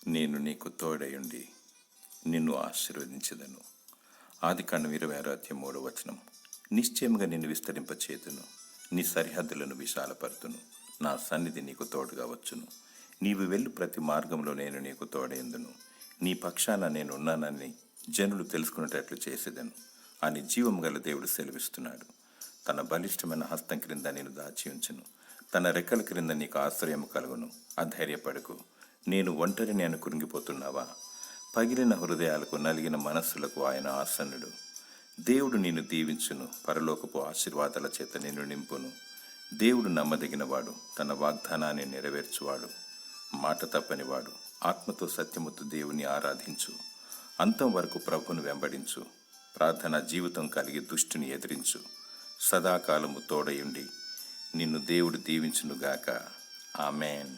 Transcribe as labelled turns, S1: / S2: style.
S1: నేను నీకు తోడయుండి నిన్ను ఆశీర్వదించెదను. ఆదికాండం 26:3. నిశ్చయముగా నిన్ను విస్తరింపచేతును, నీ సరిహద్దులను విశాలపరుతును, నా సన్నిధి నీకు తోడుగా వచ్చును. నీవు వెళ్ళు ప్రతి మార్గంలో నేను నీకు తోడయందును, నీ పక్షాన నేనున్నానని జనులు తెలుసుకునేటట్లు చేసేదను అని జీవము గల దేవుడు సెలవిస్తున్నాడు. తన బలిష్టమైన హస్తం క్రింద నేను దాచి ఉంచును, తన రెక్కల క్రింద నీకు ఆశ్రయము కలుగును. అధైర్యపడకు, నేను ఒంటరిని అని కురింగిపోతున్నావా? పగిలిన హృదయాలకు, నలిగిన మనస్సులకు ఆయన ఆసన్నుడు. దేవుడు నిన్ను దీవించును, పరలోకపు ఆశీర్వాదాల చేత నిన్ను నింపును. దేవుడు నమ్మదగినవాడు, తన వాగ్దానాన్ని నెరవేర్చువాడు, మాట తప్పనివాడు. ఆత్మతో సత్యముతో దేవుని ఆరాధించు, అంతం వరకు ప్రభువును వెంబడించు. ప్రార్థనా జీవితం కలిగి దుష్టుని ఎదిరించు. సదాకాలము తోడయుండి నిన్ను దేవుడు దీవించునుగాక. ఆమెన్.